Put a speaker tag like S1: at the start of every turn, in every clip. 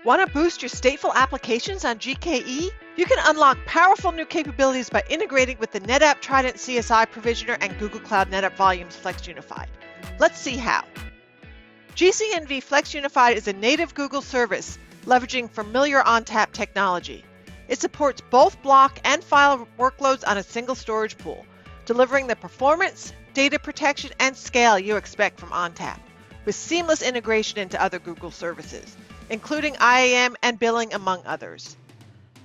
S1: Want to boost your stateful applications on GKE? You can unlock powerful new capabilities by integrating with the NetApp Trident CSI Provisioner and Google Cloud NetApp Volumes Flex Unified. Let's see how. GCNV Flex Unified is a native Google service leveraging familiar ONTAP technology. It supports both block and file workloads on a single storage pool, delivering the performance, data protection, and scale you expect from ONTAP, with seamless integration into other Google services, including IAM and billing, among others.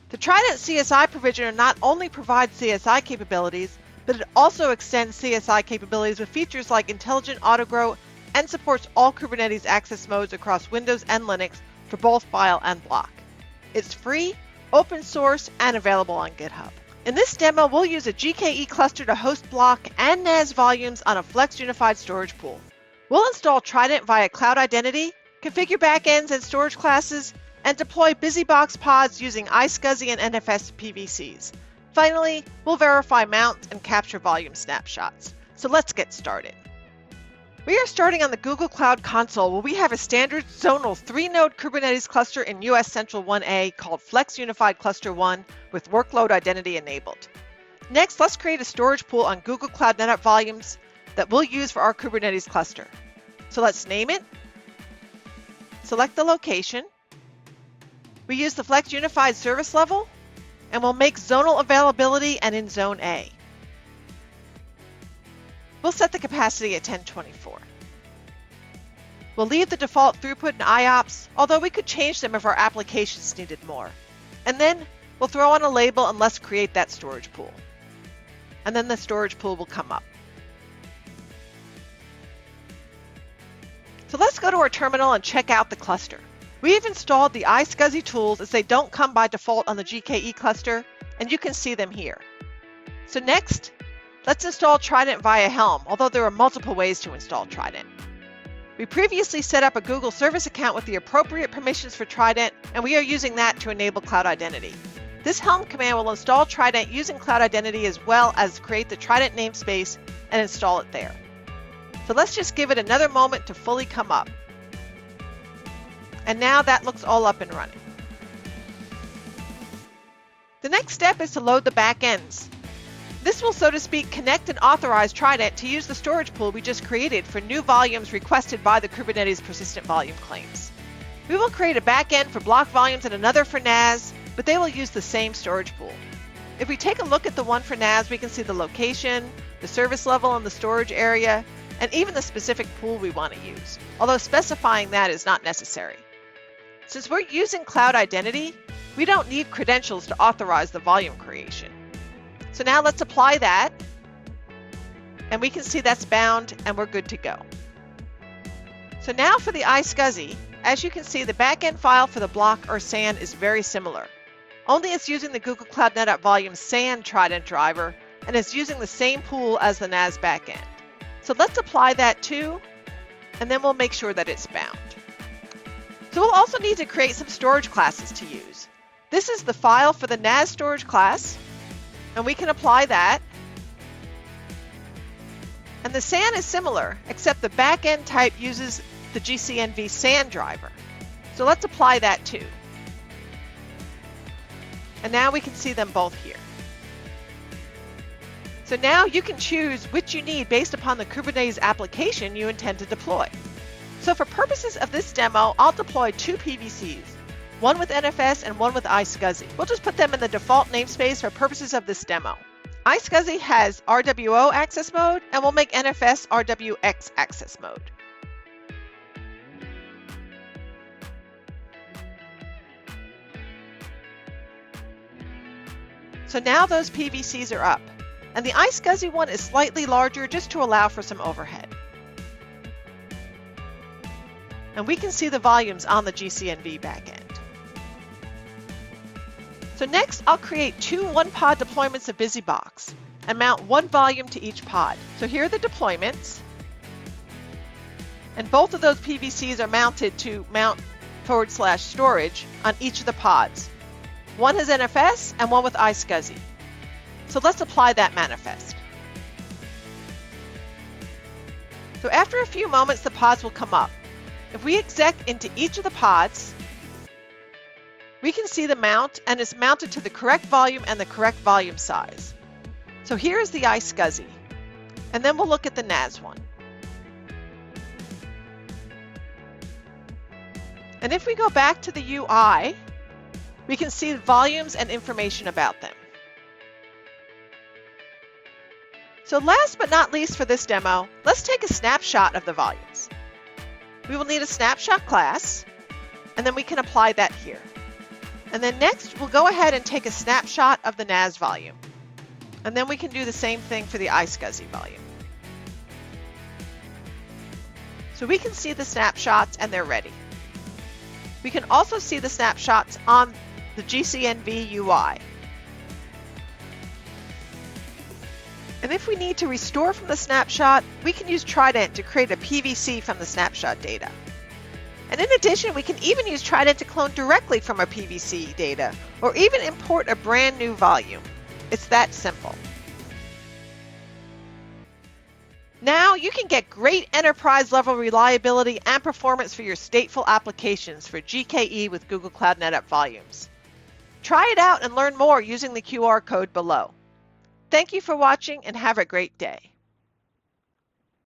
S1: The Trident CSI Provisioner not only provides CSI capabilities, but it also extends CSI capabilities with features like intelligent autogrow and supports all Kubernetes access modes across Windows and Linux for both file and block. It's free, open source, and available on GitHub. In this demo, we'll use a GKE cluster to host block and NAS volumes on a Flex Unified storage pool. We'll install Trident via Cloud Identity, configure backends and storage classes, and deploy BusyBox pods using iSCSI and NFS PVCs. Finally, we'll verify mounts and capture volume snapshots. So let's get started. We are starting on the Google Cloud Console, where we have a standard zonal 3-node Kubernetes cluster in US Central 1A called Flex Unified Cluster 1 with workload identity enabled. Next, let's create a storage pool on Google Cloud NetApp Volumes that we'll use for our Kubernetes cluster. So let's name it, select the location. We use the Flex Unified service level, and we'll make zonal availability and in Zone A. We'll set the capacity at 1024. We'll leave the default throughput and IOPS, although we could change them if our applications needed more. And then we'll throw on a label and let's create that storage pool. And then the storage pool will come up. So let's go to our terminal and check out the cluster. We've installed the iSCSI tools as they don't come by default on the GKE cluster, and you can see them here. So next, let's install Trident via Helm, although there are multiple ways to install Trident. We previously set up a Google Service account with the appropriate permissions for Trident, and we are using that to enable Cloud Identity. This Helm command will install Trident using Cloud Identity as well as create the Trident namespace and install it there. So let's just give it another moment to fully come up. And now that looks all up and running. The next step is to load the backends. This will, so to speak, connect and authorize Trident to use the storage pool we just created for new volumes requested by the Kubernetes persistent volume claims. We will create a backend for block volumes and another for NAS, but they will use the same storage pool. If we take a look at the one for NAS, we can see the location, the service level and the storage area, and even the specific pool we want to use, although specifying that is not necessary. Since we're using Cloud Identity, we don't need credentials to authorize the volume creation. So now let's apply that, and we can see that's bound and we're good to go. So now for the iSCSI, as you can see, the backend file for the block or SAN is very similar. Only it's using the Google Cloud NetApp Volumes SAN Trident driver and is using the same pool as the NAS backend. So let's apply that too, and then we'll make sure that it's bound. So we'll also need to create some storage classes to use. This is the file for the NAS storage class, and we can apply that. And the SAN is similar, except the backend type uses the GCNV SAN driver. So let's apply that too. And now we can see them both here. So now you can choose which you need based upon the Kubernetes application you intend to deploy. So for purposes of this demo, I'll deploy two PVCs, one with NFS and one with iSCSI. We'll just put them in the default namespace for purposes of this demo. iSCSI has RWO access mode, and we'll make NFS RWX access mode. So now those PVCs are up, and the iSCSI one is slightly larger just to allow for some overhead. And we can see the volumes on the GCNV backend. So next, I'll create two one-pod deployments of BusyBox and mount one volume to each pod. So here are the deployments. And both of those PVCs are mounted to mount/storage on each of the pods. One has NFS and one with iSCSI. So let's apply that manifest. So after a few moments, the pods will come up. If we exec into each of the pods, we can see the mount, and it's mounted to the correct volume and the correct volume size. So here is the iSCSI, and then we'll look at the NAS one. And if we go back to the UI, we can see the volumes and information about them. So last but not least for this demo, let's take a snapshot of the volumes. We will need a snapshot class, and then we can apply that here. And then next, we'll go ahead and take a snapshot of the NAS volume. And then we can do the same thing for the iSCSI volume. So we can see the snapshots and they're ready. We can also see the snapshots on the GCNV UI. And if we need to restore from the snapshot, we can use Trident to create a PVC from the snapshot data. And in addition, we can even use Trident to clone directly from a PVC data, or even import a brand new volume. It's that simple. Now you can get great enterprise-level reliability and performance for your stateful applications for GKE with Google Cloud NetApp Volumes. Try it out and learn more using the QR code below. Thank you for watching and have a great day.